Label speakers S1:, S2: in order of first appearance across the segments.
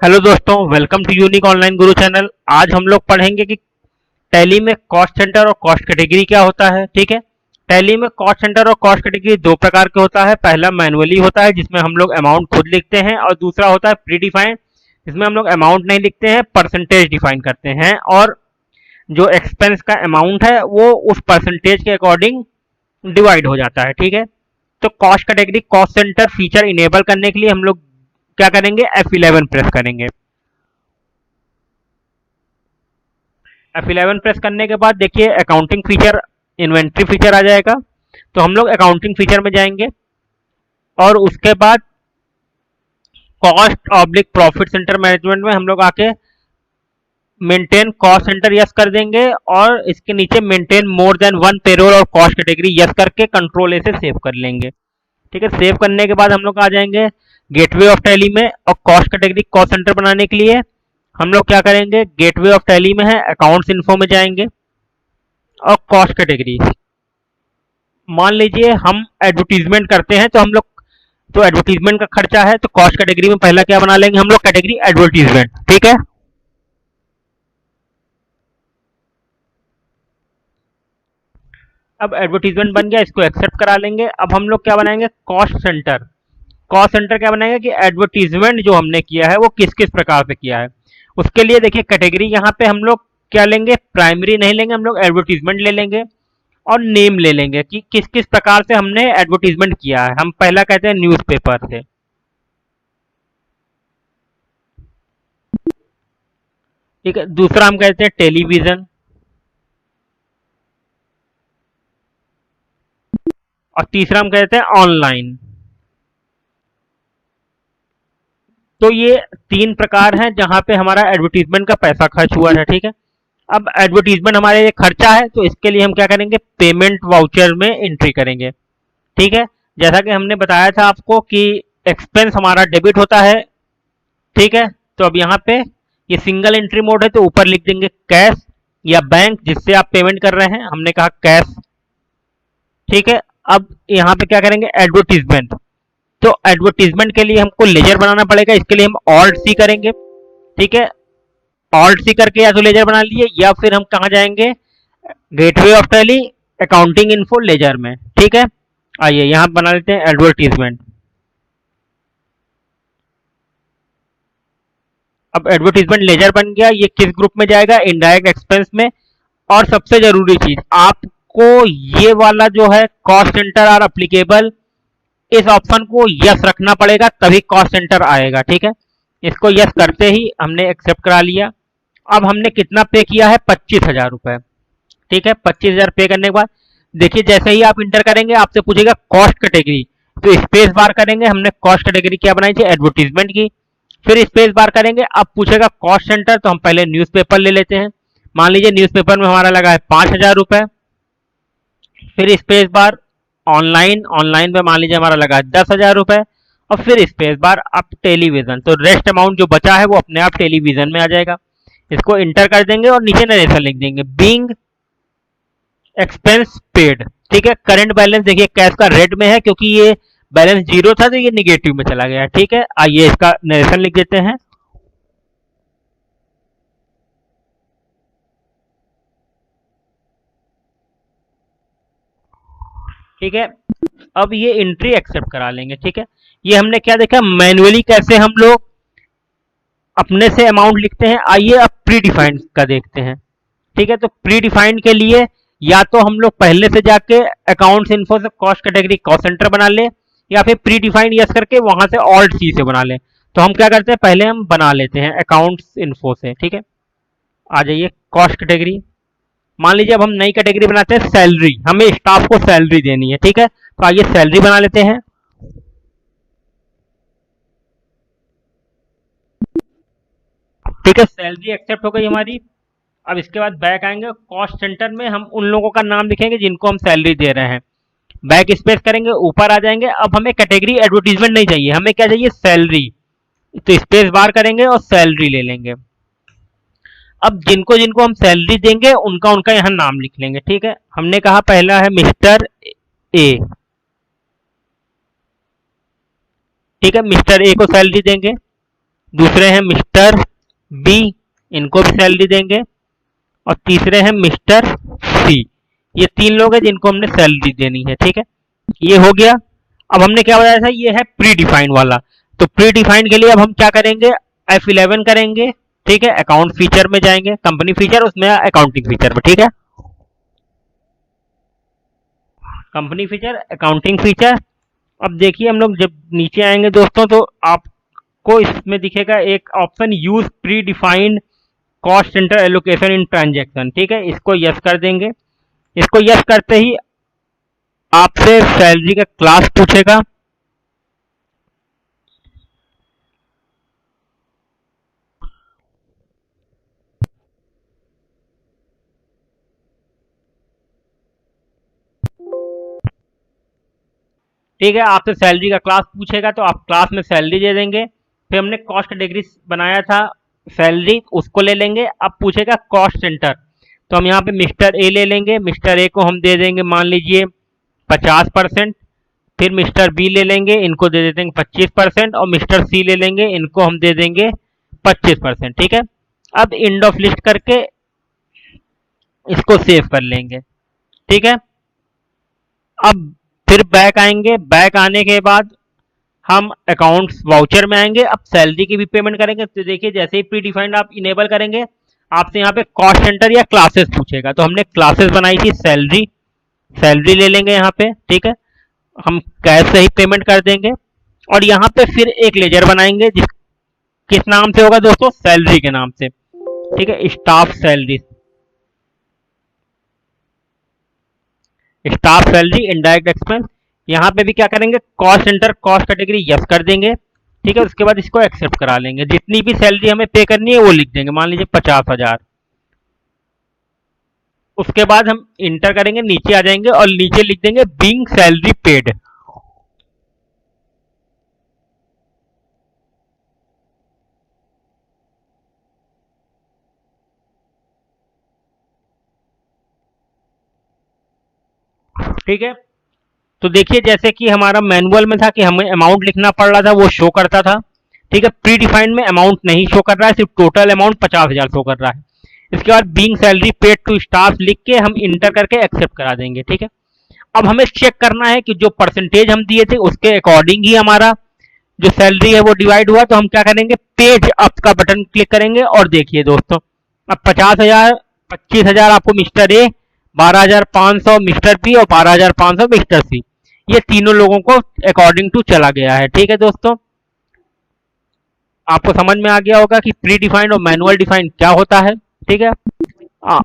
S1: Hello दोस्तों, welcome to unique online Guru channel. आज हम लोग पढ़ेंगे कि टैली में कॉस्ट सेंटर और कॉस्ट कैटेगरी क्या होता है। ठीक है, टैली में कॉस्ट सेंटर और कॉस्ट कैटेगरी दो प्रकार के होता है। पहला मैनुअली होता है जिसमें हम लोग अमाउंट खुद लिखते हैं, और दूसरा होता है प्री डिफाइंड जिसमें हम लोग अमाउंट नहीं लिखते हैं, परसेंटेज डिफाइन करते हैं, और जो एक्सपेंस का अमाउंट है वो उस परसेंटेज के अकॉर्डिंग डिवाइड हो जाता है। ठीक है, तो cost category cost centre feature enable करने के लिए हम लोग क्या करेंगे, F11 प्रेस करेंगे। F11 प्रेस करने के बाद देखिए अकाउंटिंग फीचर, इन्वेंट्री फीचर आ जाएगा। तो हम लोग अकाउंटिंग फीचर में जाएंगे और उसके बाद cost oblique profit centre management में हम लोग आके मेंटेन कॉस्ट सेंटर यस कर देंगे, और इसके नीचे maintain more than one payroll और कॉस्ट कैटेगरी यस करके कंट्रोल ए से सेव कर लेंगे। ठीक है, सेव करने के बाद हम लोग आ जाएंगे गेटवे ऑफ टैली में, और कॉस्ट कैटेगरी कॉस्ट सेंटर बनाने के लिए हम लोग क्या करेंगे, गेटवे ऑफ टैली में है अकाउंट्स इन्फो में जाएंगे और कॉस्ट कैटेगरी। मान लीजिए हम एडवर्टीजमेंट करते हैं, तो हम लोग तो एडवर्टीजमेंट का खर्चा है, तो कॉस्ट कैटेगरी में पहला क्या बना लेंगे हम लोग, कैटेगरी एडवर्टीजमेंट। ठीक है, अब एडवर्टीजमेंट बन गया, इसको एक्सेप्ट करा लेंगे। अब हम लोग क्या बनाएंगे, कॉस्ट सेंटर। कॉस्ट सेंटर क्या बनाएंगे कि एडवर्टीजमेंट जो हमने किया है वो किस किस प्रकार से किया है। उसके लिए देखिए कैटेगरी यहाँ पे हम लोग क्या लेंगे, प्राइमरी नहीं लेंगे, हम लोग एडवर्टीजमेंट ले लेंगे और नेम ले लेंगे कि किस किस प्रकार से हमने एडवर्टीजमेंट किया है। हम पहला कहते हैं न्यूज़पेपर से, ठीक है। दूसरा हम कहते हैं टेलीविजन, और तीसरा हम कहते हैं ऑनलाइन। तो ये तीन प्रकार हैं जहां पे हमारा एडवर्टीजमेंट का पैसा खर्च हुआ है। ठीक है, अब एडवर्टीजमेंट हमारे लिए खर्चा है, तो इसके लिए हम क्या करेंगे, पेमेंट वाउचर में एंट्री करेंगे। ठीक है, जैसा कि हमने बताया था आपको कि एक्सपेंस हमारा डेबिट होता है। ठीक है, तो अब यहाँ पे ये सिंगल एंट्री मोड है, तो ऊपर लिख देंगे कैश या बैंक जिससे आप पेमेंट कर रहे हैं, हमने कहा कैश। ठीक है, अब यहाँ पे क्या करेंगे, एडवर्टीजमेंट। तो एडवर्टीजमेंट के लिए हमको लेजर बनाना पड़ेगा, इसके लिए हम ऑल्ट सी करेंगे। ठीक है, ऑल्ट सी करके या तो लेजर बना लिए, या फिर हम कहाँ जाएंगे, gateway of Tally accounting info ledger में। ठीक है, आइए यहाँ बना लेते हैं एडवर्टीजमेंट। अब एडवर्टीजमेंट लेजर बन गया, ये किस ग्रुप में जाएगा, इनडायरेक्ट एक्सपेंस में। और सबसे जरूरी चीज, आपको ये वाला जो है कॉस्ट सेंटर आर अप्लीकेबल, इस ऑप्शन को यस रखना पड़ेगा, तभी कॉस्ट सेंटर आएगा। ठीक है, इसको यस करते ही हमने एक्सेप्ट करा लिया। अब हमने कितना पे किया है, 25,000 रुपए। ठीक है, 25,000 पे करने के बाद देखिए जैसे ही आप इंटर करेंगे आपसे पूछेगा कॉस्ट कैटेगरी, तो स्पेस बार करेंगे। हमने कॉस्ट कैटेगरी क्या बनाई थी, एडवर्टीजमेंट की। फिर स्पेस बार करेंगे, अब पूछेगा कॉस्ट सेंटर, तो हम पहले न्यूज़पेपर ले लेते हैं। मान लीजिए न्यूज़पेपर में हमारा लगा है 5,000 रुपए। फिर स्पेस बार, ऑनलाइन, ऑनलाइन पे मान लीजिए हमारा लगा है 10,000 रुपए, और फिर स्पेस बार अब टेलीविजन, तो रेस्ट अमाउंट जो बचा है वो अपने आप टेलीविजन में आ जाएगा। इसको इंटर कर देंगे और नीचे नरेशन लिख देंगे, बीइंग एक्सपेंस पेड। ठीक है, करंट बैलेंस देखिए कैश का रेड में है क्योंकि ये बैलेंस जीरो था, तो ये निगेटिव में चला गया। ठीक है, आइए इसका नरेशन लिख देते हैं। ठीक है, अब ये एंट्री एक्सेप्ट करा लेंगे। ठीक है, ये हमने क्या देखा, मैन्युअली कैसे हम लोग अपने से अमाउंट लिखते हैं। आइए अब प्री डिफाइंड का देखते हैं। ठीक है, तो प्री डिफाइंड के लिए या तो हम लोग पहले से जाके अकाउंट्स इन्फो से कॉस्ट कैटेगरी कॉस्ट सेंटर बना ले, या फिर प्री डिफाइंड यस करके वहां से ऑल्ट सी से बना ले। तो हम क्या करते हैं, पहले हम बना लेते हैं अकाउंट्स इन्फो से। ठीक है, आ जाइए कॉस्ट कैटेगरी। मान लीजिए अब हम नई कैटेगरी बनाते हैं सैलरी, हमें स्टाफ को सैलरी देनी है। ठीक है, तो आइए सैलरी बना लेते हैं। ठीक है, सैलरी एक्सेप्ट हो गई हमारी। अब इसके बाद बैक आएंगे, कॉस्ट सेंटर में हम उन लोगों का नाम लिखेंगे जिनको हम सैलरी दे रहे हैं। बैक स्पेस करेंगे, ऊपर आ जाएंगे। अब हमें कैटेगरी एडवर्टीजमेंट नहीं चाहिए, हमें क्या चाहिए, सैलरी। तो स्पेस बार करेंगे और सैलरी ले लेंगे। अब जिनको जिनको हम सैलरी देंगे उनका उनका यहाँ नाम लिख लेंगे। ठीक है, हमने कहा पहला है मिस्टर ए। ठीक है, मिस्टर ए को सैलरी देंगे। दूसरे हैं मिस्टर बी, इनको भी सैलरी देंगे, और तीसरे हैं मिस्टर सी। ये 3 लोग हैं जिनको हमने सैलरी देनी है। ठीक है, ये हो गया। अब हमने क्या बताया था, ये है प्री डिफाइंड वाला। तो प्री डिफाइंड के लिए अब हम क्या करेंगे, F11 करेंगे। ठीक है, अकाउंट फीचर में जाएंगे, कंपनी फीचर, उसमें अकाउंटिंग फीचर में। ठीक है, कंपनी फीचर, अकाउंटिंग फीचर। अब देखिए हम लोग जब नीचे आएंगे दोस्तों, तो आपको इसमें दिखेगा एक option, use pre defined cost centre allocation in transaction. ठीक है, इसको यस कर देंगे। इसको यस करते ही आपसे सैलरी का क्लास पूछेगा। ठीक है, आपसे सैलरी का क्लास पूछेगा, तो आप क्लास में सैलरी दे देंगे। फिर हमने कॉस्ट कैटेगरी बनाया था सैलरी, उसको ले लेंगे। अब पूछेगा कॉस्ट सेंटर, तो हम यहाँ पे मिस्टर ए ले लेंगे। मिस्टर ए को हम दे देंगे मान लीजिए 50%। फिर मिस्टर बी ले लेंगे, इनको दे देंगे 25%, और मिस्टर सी ले लेंगे, इनको हम दे देंगे 25%। ठीक है, अब एंड ऑफ लिस्ट करके इसको सेव कर लेंगे। ठीक है, अब फिर बैक आएंगे। बैक आने के बाद हम अकाउंट्स वाउचर में आएंगे। अब सैलरी की भी पेमेंट करेंगे। तो देखिए जैसे ही प्री डिफाइंड आप इनेबल करेंगे, आपसे यहाँ पे कॉस्ट सेंटर या क्लासेस पूछेगा। तो हमने क्लासेस बनाई थी सैलरी, सैलरी ले लेंगे यहाँ पे। ठीक है, हम कैश से ही पेमेंट कर देंगे। और यहाँ पे फिर एक लेजर बनाएंगे, जिस किस नाम से होगा दोस्तों, सैलरी के नाम से। ठीक है, staff salary, staff salary indirect expense. यहाँ पे भी क्या करेंगे, cost centre cost category yes कर देंगे। ठीक है, उसके बाद इसको एक्सेप्ट करा लेंगे। जितनी भी सैलरी हमें पे करनी है वो लिख देंगे, मान लीजिए 50,000। उसके बाद हम इंटर करेंगे, नीचे आ जाएंगे और नीचे लिख देंगे बीइंग सैलरी पेड। ठीक है, तो देखिए जैसे कि हमारा मैनुअल में था कि हमें अमाउंट लिखना पड़ रहा था, वो शो करता था। ठीक है, प्री डिफाइंड में अमाउंट नहीं शो कर रहा है, सिर्फ टोटल अमाउंट 50,000 शो कर रहा है। इसके बाद being salary paid to staff लिख के हम इंटर करके एक्सेप्ट करा देंगे। ठीक है, अब हमें चेक करना है कि जो परसेंटेज हम दिए थे उसके अकॉर्डिंग ही हमारा जो सैलरी है वो डिवाइड हुआ। तो हम क्या करेंगे, पेज अप का बटन क्लिक करेंगे और देखिए दोस्तों, अब 50,000, 25,000 आपको मिस्टर ए, 12,500 मिस्टर बी और 12,500 मिस्टर सी, ये तीनों लोगों को अकॉर्डिंग टू चला गया है। ठीक है दोस्तों, आपको समझ में आ गया होगा कि प्री डिफाइंड और मैनुअल डिफाइंड क्या होता है। ठीक है, आ,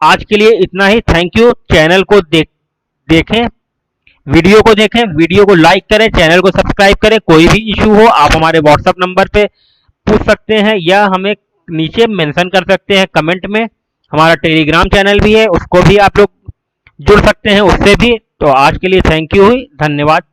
S1: आज के लिए इतना ही। Thank you. चैनल को देखें, वीडियो को देखें, वीडियो को लाइक करें, चैनल को सब्सक्राइब करें। कोई भी इशू हो आप हमारे व्हाट्सएप नंबर पे पूछ सकते हैं या हमें नीचे मेंशन कर सकते हैं कमेंट में। हमारा टेलीग्राम चैनल भी है, उसको भी आप लोग जुड़ सकते हैं उससे भी। तो आज के लिए थैंक यू, धन्यवाद।